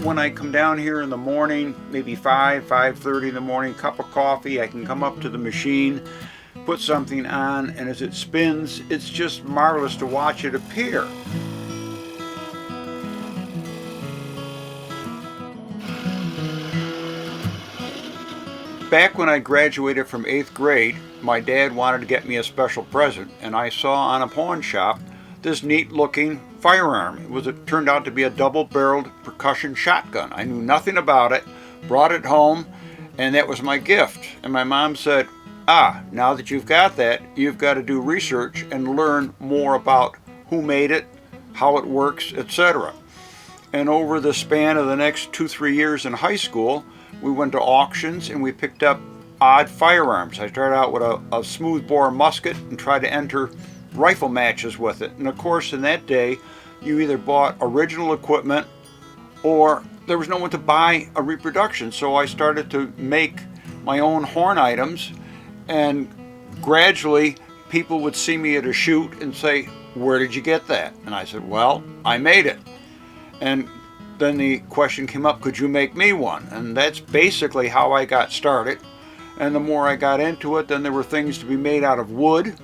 when I come down here in the morning, maybe 5:30 in the morning, cup of coffee, I can come up to the machine, put something on, and as it spins, it's just marvelous to watch it appear. Back when I graduated from 8th grade, my dad wanted to get me a special present, and I saw on a pawn shop this neat looking firearm. It turned out to be a double-barreled percussion shotgun. I knew nothing about it, brought it home, and that was my gift. And my mom said, now that you've got that, you've got to do research and learn more about who made it, how it works, etc. And over the span of the next 2-3 years in high school, we went to auctions and we picked up odd firearms. I started out with a smoothbore musket and tried to enter rifle matches with it. And of course, in that day, you either bought original equipment or there was no one to buy a reproduction. So I started to make my own horn items, and gradually people would see me at a shoot and say, "Where did you get that?" And I said, "Well, I made it." And then the question came up, could you make me one? And that's basically how I got started. And the more I got into it, then there were things to be made out of wood,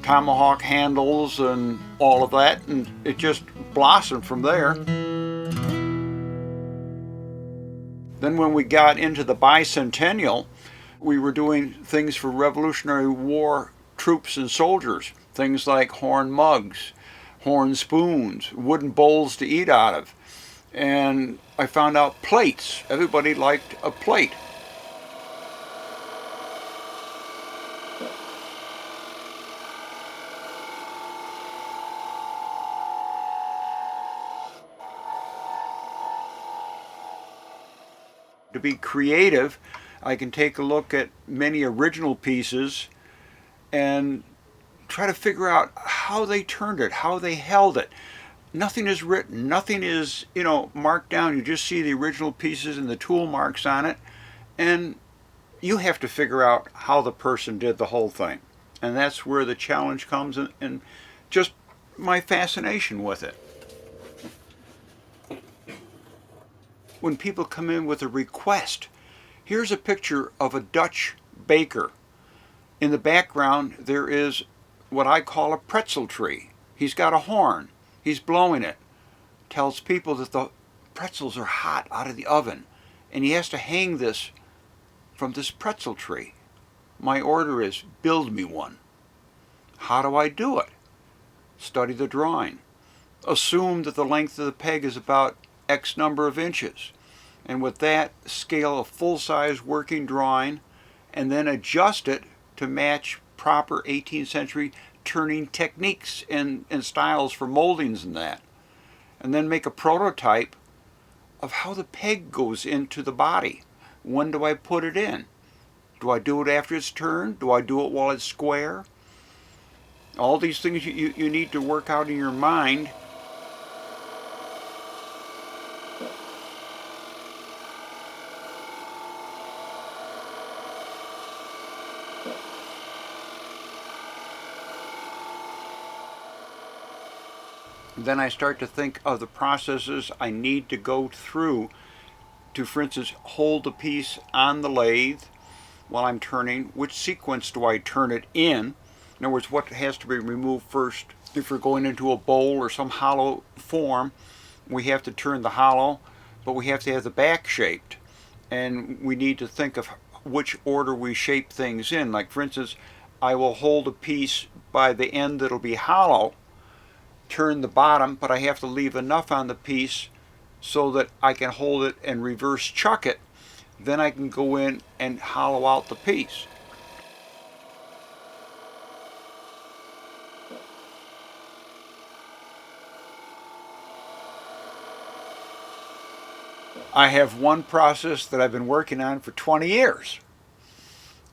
tomahawk handles and all of that, and it just blossomed from there. Then when we got into the bicentennial, we were doing things for Revolutionary War troops and soldiers, things like horn mugs, horn spoons, wooden bowls to eat out of. And I found out plates. Everybody liked a plate. To be creative, I can take a look at many original pieces and try to figure out how they turned it, how they held it. Nothing is written, nothing is, marked down. You just see the original pieces and the tool marks on it, and you have to figure out how the person did the whole thing. And that's where the challenge comes, and just my fascination with it. When people come in with a request, here's a picture of a Dutch baker. In the background, there is what I call a pretzel tree. He's got a horn. He's blowing it. Tells people that the pretzels are hot out of the oven, and he has to hang this from this pretzel tree. My order is, build me one. How do I do it? Study the drawing. Assume that the length of the peg is about X number of inches, and with that, scale a full-size working drawing, and then adjust it to match proper 18th century turning techniques and styles for moldings and that. And then make a prototype of how the peg goes into the body. When do I put it in? Do I do it after it's turned? Do I do it while it's square? All these things you need to work out in your mind. Then I start to think of the processes I need to go through to, for instance, hold the piece on the lathe while I'm turning. Which sequence do I turn it in? In other words, what has to be removed first? If we're going into a bowl or some hollow form, we have to turn the hollow, but we have to have the back shaped. And we need to think of which order we shape things in. Like, for instance, I will hold a piece by the end that'll be hollow, turn the bottom, but I have to leave enough on the piece so that I can hold it and reverse chuck it. Then I can go in and hollow out the piece. I have one process that I've been working on for 20 years.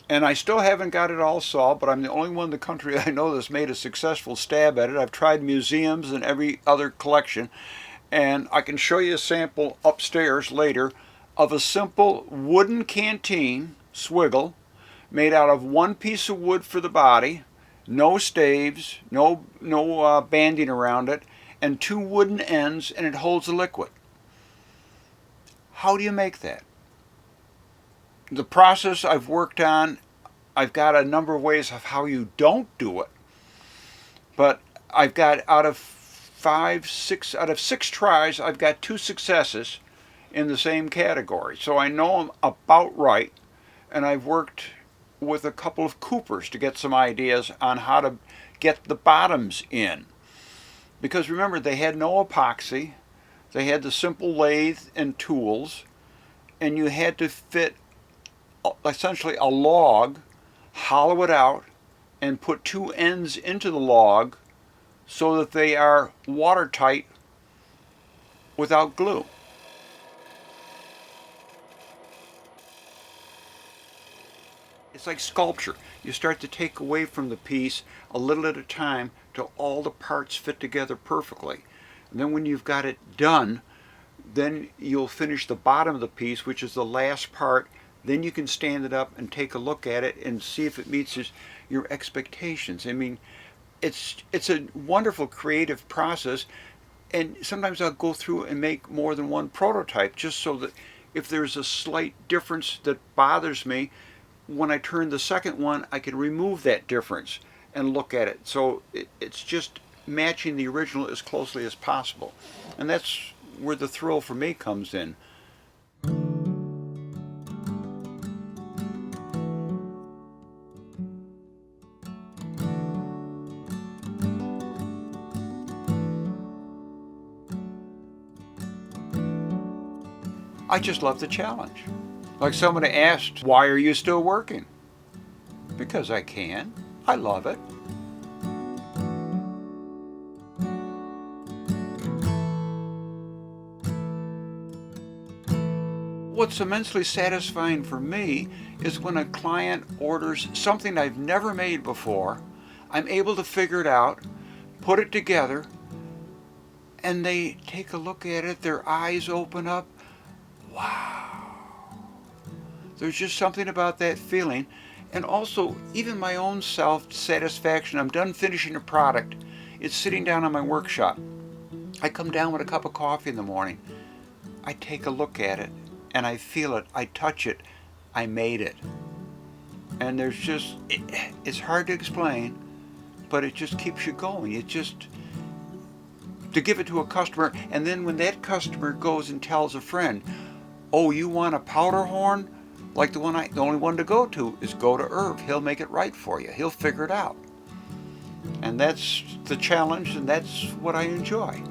And I still haven't got it all solved, but I'm the only one in the country I know that's made a successful stab at it. I've tried museums and every other collection, and I can show you a sample upstairs later of a simple wooden canteen swiggle made out of one piece of wood for the body, no staves, no banding around it, and two wooden ends, and it holds a liquid. How do you make that? The process I've worked on, I've got a number of ways of how you don't do it, but I've got out of 6 tries, I've got 2 successes in the same category. So I know them about right, and I've worked with a couple of coopers to get some ideas on how to get the bottoms in. Because remember, they had no epoxy, they had the simple lathe and tools, and you had to fit essentially a log, hollow it out, and put 2 ends into the log so that they are watertight without glue. It's like sculpture. You start to take away from the piece a little at a time till all the parts fit together perfectly. And then when you've got it done, then you'll finish the bottom of the piece, which is the last part. Then you can stand it up and take a look at it and see if it meets your expectations. I mean, it's a wonderful creative process, and sometimes I'll go through and make more than one prototype just so that if there's a slight difference that bothers me, when I turn the second one, I can remove that difference and look at it. So it's just matching the original as closely as possible. And that's where the thrill for me comes in. I just love the challenge. Like somebody asked, why are you still working? Because I can. I love it. What's immensely satisfying for me is when a client orders something I've never made before, I'm able to figure it out, put it together, and they take a look at it, their eyes open up. Wow. There's just something about that feeling. And also, even my own self-satisfaction. I'm done finishing a product. It's sitting down in my workshop. I come down with a cup of coffee in the morning. I take a look at it, and I feel it. I touch it. I made it. And there's just, it's hard to explain, but it just keeps you going. It just, to give it to a customer, and then when that customer goes and tells a friend, oh, you want a powder horn? Like the only one to go to is go to Irv. He'll make it right for you. He'll figure it out. And that's the challenge, and that's what I enjoy.